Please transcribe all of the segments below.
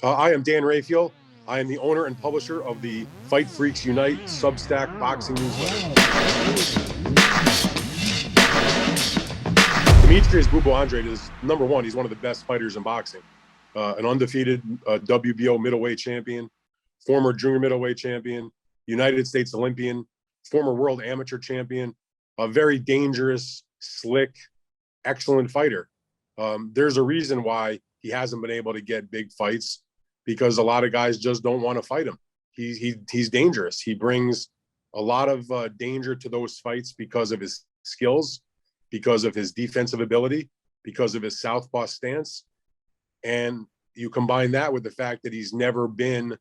I am Dan Rafael. I am the owner and publisher of the Fight Freaks Unite Substack boxing newsletter. Demetrius Andrade is number one. He's one of the best fighters in boxing. An undefeated WBO middleweight champion, former junior middleweight champion, United States Olympian, former world amateur champion, a very dangerous, slick, excellent fighter. There's a reason why he hasn't been able to get big fights, because a lot of guys just don't want to fight him. He's dangerous. He brings a lot of danger to those fights because of his skills, because of his defensive ability, because of his southpaw stance. And you combine that with the fact that he's never been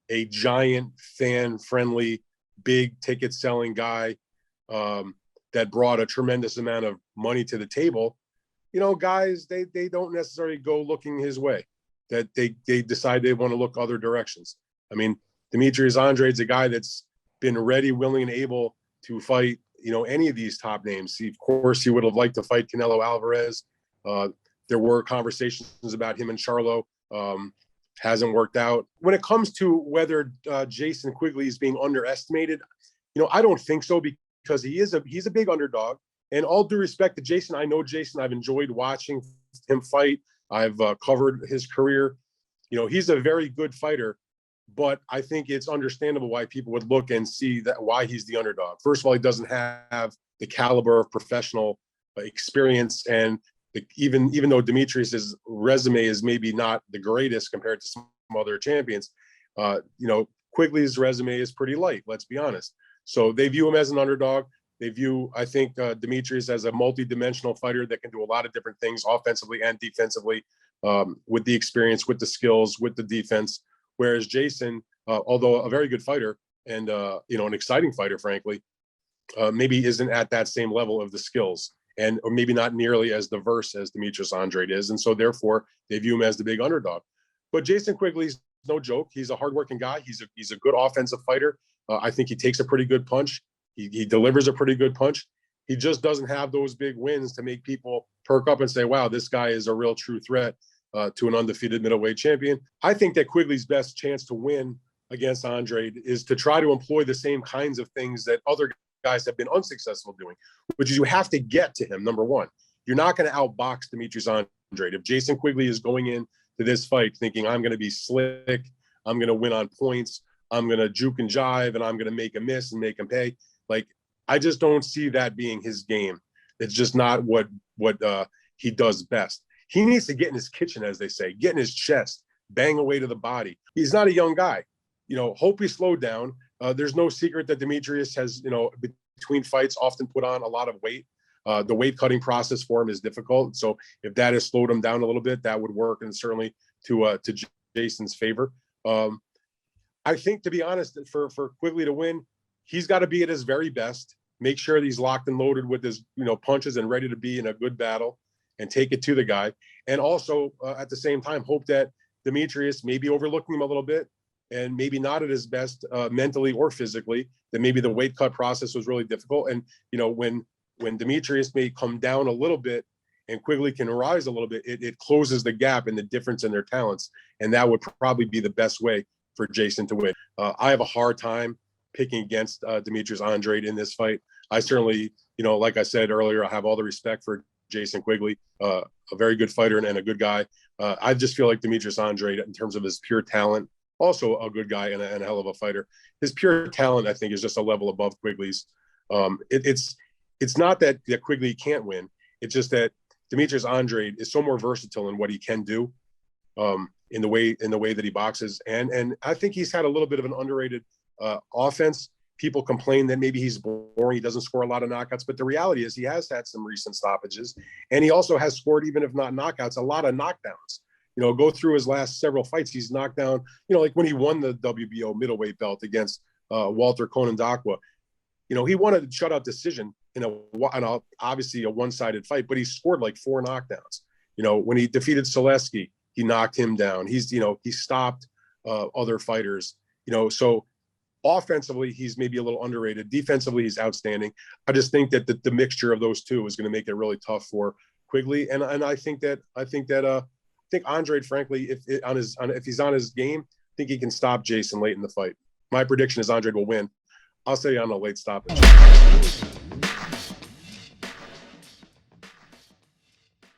a giant, fan-friendly, big ticket-selling guy that brought a tremendous amount of money to the table. You know, guys, they don't necessarily go looking his way, that they decide they want to look other directions. I mean, Demetrius Andrade's a guy that's been ready, willing, and able to fight, any of these top names. Of course, he would have liked to fight Canelo Alvarez. There were conversations about him and Charlo. Hasn't worked out. When it comes to whether Jason Quigley is being underestimated, I don't think so, because he's a big underdog. And all due respect to Jason, I know Jason. I've enjoyed watching him fight. I've covered his career. He's a very good fighter, but I think it's understandable why people would look and see that why he's the underdog. First of all, he doesn't have the caliber of professional experience, and even though Demetrius's resume is maybe not the greatest compared to some other champions, Quigley's resume is pretty light. Let's be honest. So they view him as an underdog. They view, I think, Demetrius as a multi-dimensional fighter that can do a lot of different things offensively and defensively, with the experience, with the skills, with the defense. Whereas Jason, although a very good fighter and, an exciting fighter, frankly, maybe isn't at that same level of the skills, or maybe not nearly as diverse as Demetrius Andrade is. And so therefore they view him as the big underdog. But Jason Quigley's no joke. He's a hardworking guy. He's a good offensive fighter. I think he takes a pretty good punch. He delivers a pretty good punch. He just doesn't have those big wins to make people perk up and say, wow, this guy is a real true threat to an undefeated middleweight champion. I think that Quigley's best chance to win against Andrade is to try to employ the same kinds of things that other guys have been unsuccessful doing, which is you have to get to him, number one. You're not going to outbox Demetrius Andrade. If Jason Quigley is going into this fight thinking, I'm going to be slick, I'm going to win on points, I'm going to juke and jive, and I'm going to make him miss and make him pay, I just don't see that being his game. It's just not what he does best. He needs to get in his kitchen, as they say, get in his chest, bang away to the body. He's not a young guy. Hope he slowed down. There's no secret that Demetrius has, between fights, often put on a lot of weight. The weight cutting process for him is difficult. So if that has slowed him down a little bit, that would work, and certainly to Jason's favor. I think, to be honest, for Quigley to win, he's got to be at his very best, make sure that he's locked and loaded with his, punches and ready to be in a good battle and take it to the guy. And also at the same time, hope that Demetrius may be overlooking him a little bit and maybe not at his best mentally or physically, that maybe the weight cut process was really difficult. And, when Demetrius may come down a little bit and Quigley can rise a little bit, it closes the gap in the difference in their talents. And that would probably be the best way for Jason to win. I have a hard time picking against Demetrius Andrade in this fight. I certainly, like I said earlier, I have all the respect for Jason Quigley, a very good fighter and a good guy. I just feel like Demetrius Andrade, in terms of his pure talent, also a good guy and a hell of a fighter. His pure talent, I think, is just a level above Quigley's. It's not that Quigley can't win. It's just that Demetrius Andrade is so more versatile in what he can do, in the way that he boxes. And I think he's had a little bit of an underrated offense. People complain that maybe he's boring, he doesn't score a lot of knockouts, but the reality is he has had some recent stoppages, and he also has scored, even if not knockouts, a lot of knockdowns. Go through his last several fights, he's knocked down, like when he won the WBO middleweight belt against Walter Konondakwa, he won a shutout decision in a obviously a one-sided fight, but he scored like 4 knockdowns. When he defeated Selesky, he knocked him down. He stopped other fighters, so offensively, he's maybe a little underrated. Defensively, he's outstanding. I just think that the mixture of those two is going to make it really tough for Quigley. And I think that think Andrade, frankly, if he's on his game, I think he can stop Jason late in the fight. My prediction is Andrade will win. I'll say on a late stoppage.